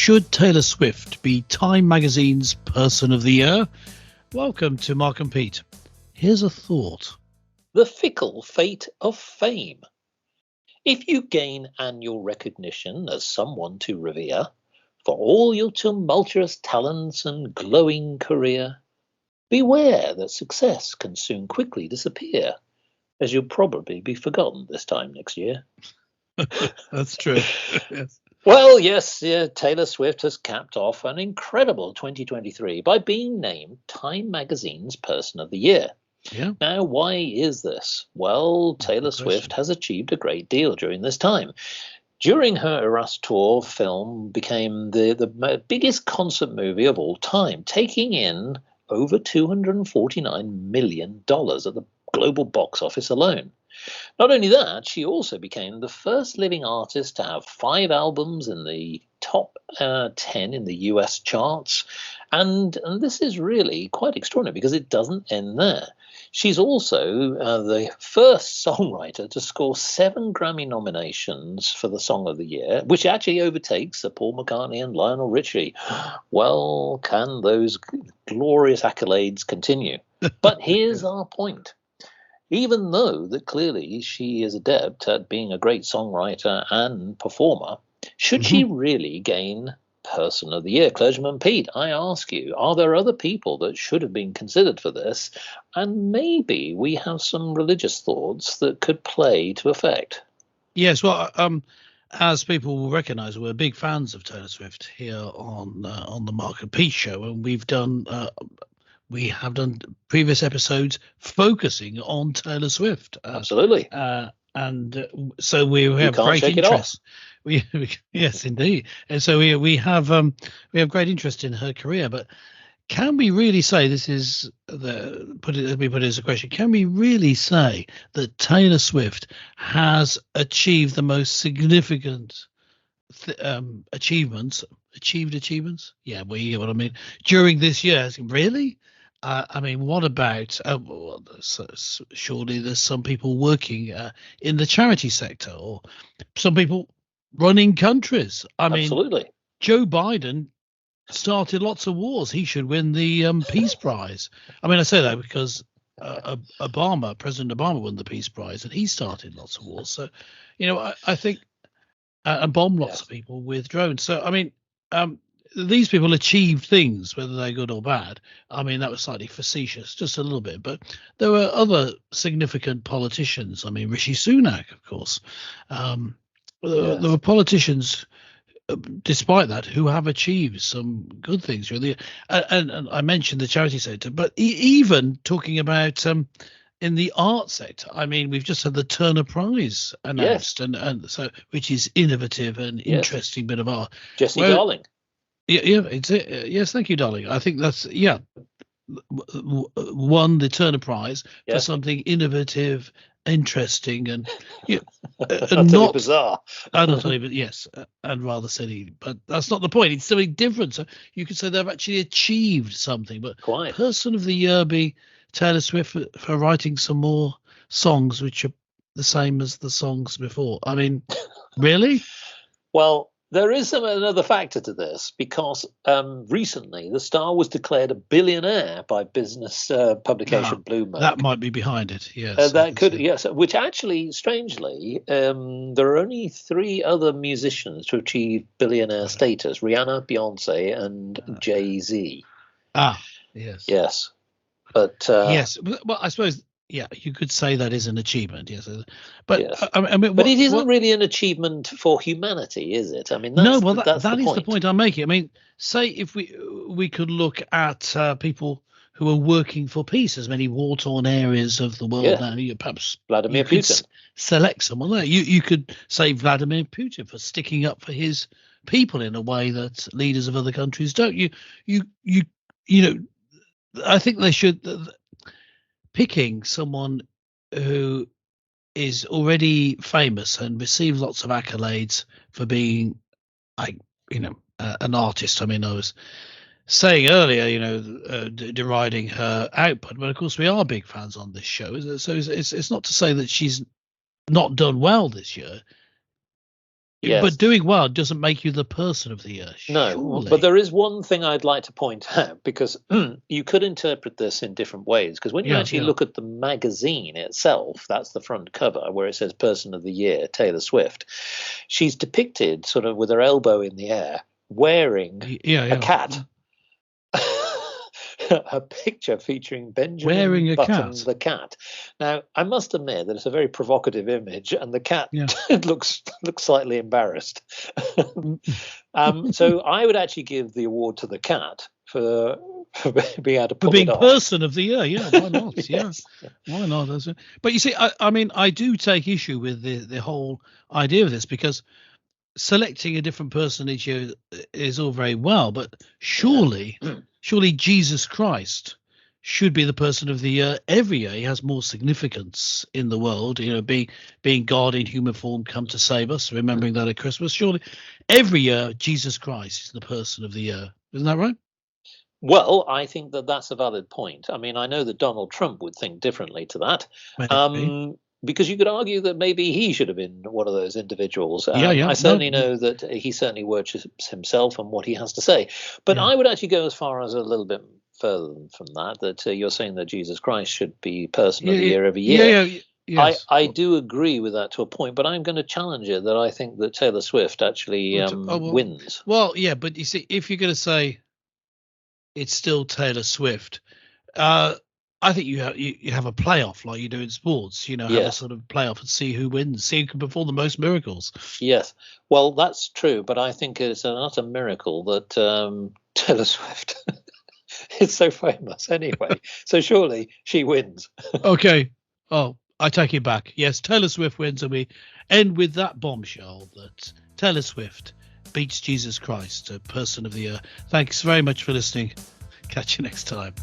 Should Taylor Swift be Time Magazine's Person of the Year? Welcome to Mark and Pete. Here's a thought. The fickle fate of fame. If you gain annual recognition as someone to revere, for all your tumultuous talents and glowing career, beware that success can soon quickly disappear, as you'll probably be forgotten this time next year. That's true. Yes. Well, yes, Taylor Swift has capped off an incredible 2023 by being named Time Magazine's Person of the Year. Yeah. Now, why is this? Well, Taylor Swift has achieved a great deal during this time. During her Eras Tour, film became the biggest concert movie of all time, taking in over $249 million at the global box office alone. Not only that, she also became the first living artist to have 5 albums in the top 10 in the US charts. And this is really quite extraordinary because it doesn't end there. She's also the first songwriter to score 7 Grammy nominations for the Song of the Year, which actually overtakes Paul McCartney and Lionel Richie. Well, can those glorious accolades continue? But here's our point. Even though that clearly she is adept at being a great songwriter and performer, should she really gain Person of the Year? Clergyman Pete, I ask you, are there other people that should have been considered for this? And maybe we have some religious thoughts that could play to effect. Yes, well, as people will recognise, we're big fans of Taylor Swift here on the Mark and Pete show, and we have done previous episodes focusing on Taylor Swift. Absolutely. So we have great interest. Yes, indeed. And so we have great interest in her career. But can we really say let me put it as a question? Can we really say that Taylor Swift has achieved the most significant achievements? Yeah, well, you get what I mean. During this year, really? I mean, what about? Surely there's some people working in the charity sector, or some people running countries. I mean, absolutely. Joe Biden started lots of wars. He should win the Peace Prize. I mean, I say that because President Obama won the Peace Prize, and he started lots of wars. So, I think and bombed lots of people with drones. So, I mean, these people achieved things, whether they're good or bad. I mean, that was slightly facetious, just a little bit. But there were other significant politicians. I mean, Rishi Sunak, of course. There were politicians, despite that, who have achieved some good things. Really. And I mentioned the charity sector, but even talking about in the art sector, I mean, we've just had the Turner Prize announced, and so which is innovative and interesting bit of art. Jessie Darling. Yes, thank you, darling. I think that's won the Turner Prize for something innovative, interesting, and not bizarre. Not only, yes, and rather silly. But that's not the point. It's something different. So you could say they've actually achieved something. But Person of the Year be Taylor Swift for writing some more songs which are the same as the songs before. I mean, really? Well, there is another factor to this because recently the star was declared a billionaire by business publication Bloomberg. That might be behind it, yes. Which actually, strangely, there are only 3 other musicians to achieve billionaire status: Rihanna, Beyonce, and Jay-Z. Yes. Yes. But yes, well, I suppose. Yeah, you could say that is an achievement, yes. But but it isn't really an achievement for humanity, is it? I mean, that is the point I'm making. I mean, say if we could look at people who are working for peace, as many war-torn areas of the world now. Perhaps Vladimir Putin. Select someone there. You could say Vladimir Putin for sticking up for his people in a way that leaders of other countries don't. I think they should. Picking someone who is already famous and receives lots of accolades for being, an artist. I mean, I was saying earlier, deriding her output, but of course we are big fans on this show. So it's not to say that she's not done well this year. Yes. But doing well doesn't make you the person of the year. No, Surely. but there is one thing I'd like to point out, because you could interpret this in different ways. Because when you actually look at the magazine itself, that's the front cover where it says Person of the Year, Taylor Swift. She's depicted sort of with her elbow in the air, wearing a cat. A picture featuring Benjamin wearing a Button, cat. the cat. Now, I must admit that it's a very provocative image, and the cat looks slightly embarrassed. So I would actually give the award to the cat for being able to pull being it off. Person of the Year. Yeah, why not? Yes. Why not? But you see, I mean, I do take issue with the whole idea of this, because selecting a different person each year is all very well, but surely Jesus Christ should be the Person of the Year every year. He has more significance in the world, being God in human form come to save us, remembering that at Christmas. Surely every year Jesus Christ is the Person of the Year. Isn't that right? Well, I think that that's a valid point. I mean, I know that Donald Trump would think differently to that. Because you could argue that maybe he should have been one of those individuals. I certainly know that he certainly worships himself and what he has to say. But I would actually go as far as a little bit further from that you're saying that Jesus Christ should be Person of the Year every year. Yes. I do agree with that to a point, but I'm going to challenge it that I think that Taylor Swift actually wins. Well, yeah, but you see, if you're going to say it's still Taylor Swift, I think you have a playoff like you do in sports. Have a sort of playoff and see who wins, see who can perform the most miracles. Yes, well, that's true, but I think it's not a miracle that Taylor Swift is so famous anyway. So surely she wins. Okay. Oh, I take it back. Yes, Taylor Swift wins, and we end with that bombshell that Taylor Swift beats Jesus Christ, Person of the Year. Thanks very much for listening. Catch you next time.